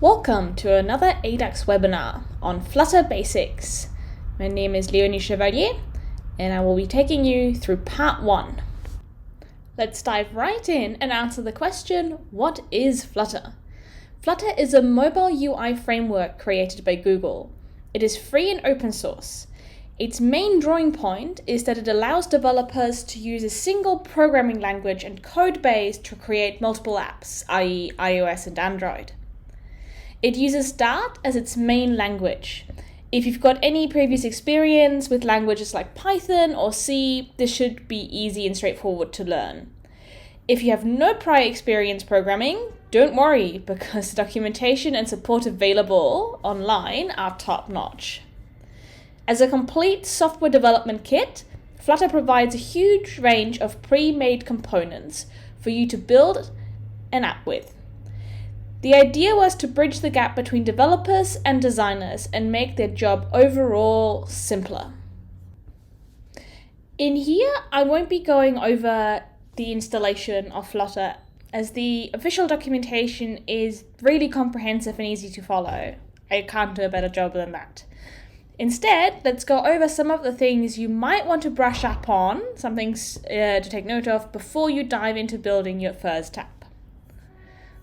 Welcome to another ADACS webinar on Flutter Basics. My name is Leonie Chevalier and I will be taking you through part 1. Let's dive right in and answer the question, what is Flutter? Flutter is a mobile UI framework created by Google. It is free and open source. Its main drawing point is that it allows developers to use a single programming language and code base to create multiple apps, i.e. iOS and Android. It uses Dart as its main language. If you've got any previous experience with languages like Python or C, this should be easy and straightforward to learn. If you have no prior experience programming, don't worry, because the documentation and support available online are top-notch. As a complete software development kit, Flutter provides a huge range of pre-made components for you to build an app with. The idea was to bridge the gap between developers and designers and make their job overall simpler. In here, I won't be going over the installation of Flutter, as the official documentation is really comprehensive and easy to follow. I can't do a better job than that. Instead, let's go over some of the things you might want to brush up on, some things to take note of before you dive into building your first app.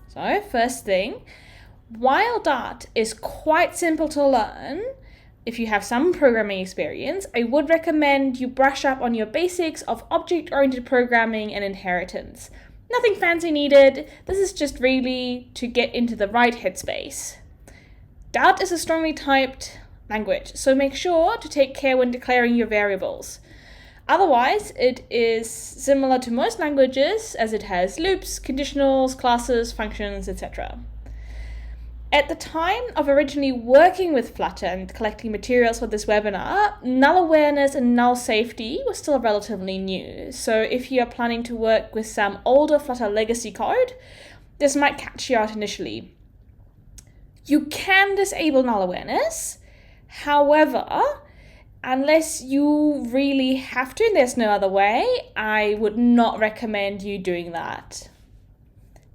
So, first thing, while Dart is quite simple to learn, if you have some programming experience, I would recommend you brush up on your basics of object-oriented programming and inheritance. Nothing fancy needed, this is just really to get into the right headspace. Dart is a strongly typed language, so make sure to take care when declaring your variables. Otherwise, it is similar to most languages, as it has loops, conditionals, classes, functions, etc. At the time of originally working with Flutter and collecting materials for this webinar, null awareness and null safety were still relatively new. So if you are planning to work with some older Flutter legacy code, this might catch you out initially. You can disable null awareness. However, unless you really have to and there's no other way, I would not recommend you doing that.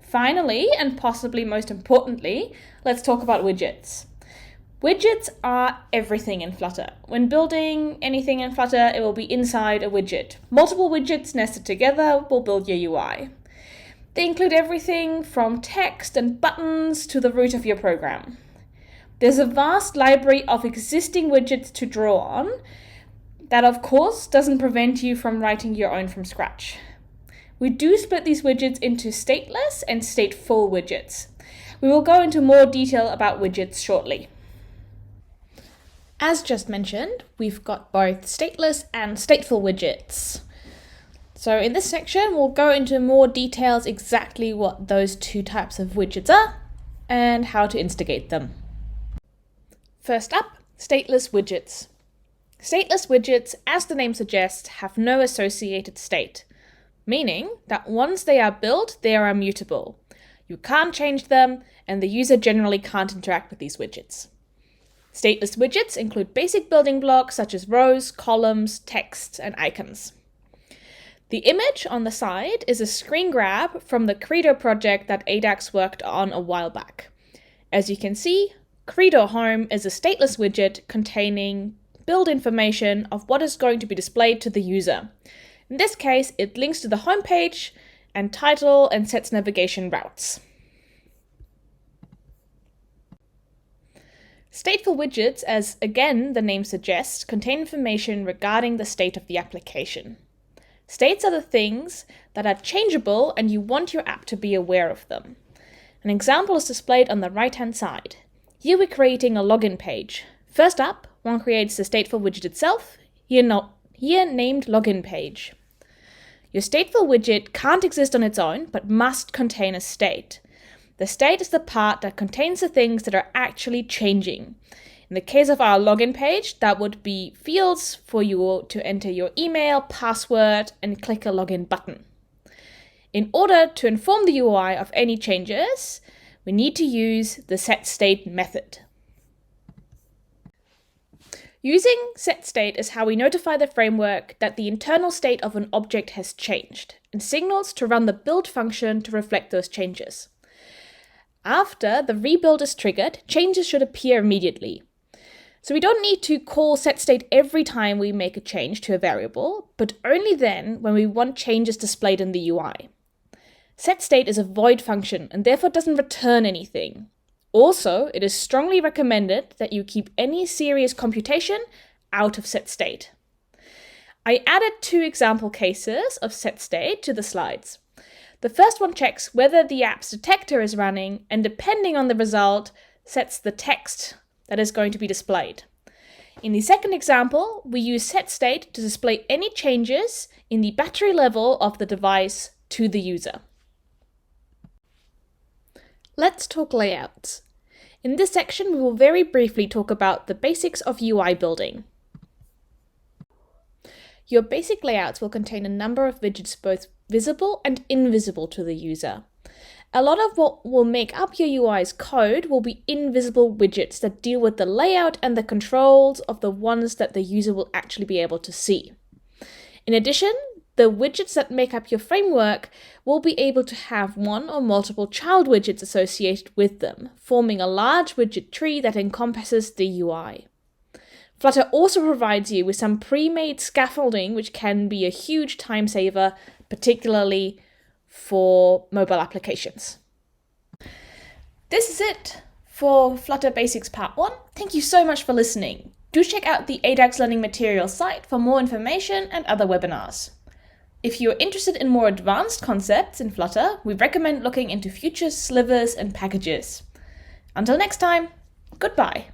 Finally, and possibly most importantly, let's talk about widgets. Widgets are everything in Flutter. When building anything in Flutter, it will be inside a widget. Multiple widgets nested together will build your UI. They include everything from text and buttons to the root of your program. There's a vast library of existing widgets to draw on. That, of course, doesn't prevent you from writing your own from scratch. We do split these widgets into stateless and stateful widgets. We will go into more detail about widgets shortly. As just mentioned, we've got both stateless and stateful widgets. So in this section, we'll go into more details exactly what those two types of widgets are and how to instigate them. First up, stateless widgets. Stateless widgets, as the name suggests, have no associated state, meaning that once they are built, they are immutable. You can't change them, and the user generally can't interact with these widgets. Stateless widgets include basic building blocks such as rows, columns, text, and icons. The image on the side is a screen grab from the Credo project that ADACS worked on a while back. As you can see, Credo Home is a stateless widget containing build information of what is going to be displayed to the user. In this case, it links to the home page and title and sets navigation routes. Stateful widgets, as again the name suggests, contain information regarding the state of the application. States are the things that are changeable and you want your app to be aware of them. An example is displayed on the right-hand side. Here we're creating a login page. First up, one creates the stateful widget itself, here named login page. Your stateful widget can't exist on its own, but must contain a state. The state is the part that contains the things that are actually changing. In the case of our login page, that would be fields for you to enter your email, password, and click a login button. In order to inform the UI of any changes, we need to use the SETSTATE method. Using SETSTATE is how we notify the framework that the internal state of an object has changed, and signals to run the build function to reflect those changes. After the rebuild is triggered, changes should appear immediately. So we don't need to call SETSTATE every time we make a change to a variable, but only then when we want changes displayed in the UI. SETSTATE is a void function and therefore doesn't return anything. Also, it is strongly recommended that you keep any serious computation out of SETSTATE. I added 2 example cases of SETSTATE to the slides. The first one checks whether the app's detector is running, and depending on the result, sets the text that is going to be displayed. In the second example, we use SETSTATE to display any changes in the battery level of the device to the user. Let's talk layouts. In this section, we will very briefly talk about the basics of UI building. Your basic layouts will contain a number of widgets, both visible and invisible to the user. A lot of what will make up your UI's code will be invisible widgets that deal with the layout and the controls of the ones that the user will actually be able to see. In addition, the widgets that make up your framework will be able to have one or multiple child widgets associated with them, forming a large widget tree that encompasses the UI. Flutter also provides you with some pre-made scaffolding, which can be a huge time saver, particularly for mobile applications. This is it for Flutter Basics Part 1. Thank you so much for listening. Do check out the ADACS Learning Materials site for more information and other webinars. If you're interested in more advanced concepts in Flutter, we recommend looking into future slivers and packages. Until next time, goodbye.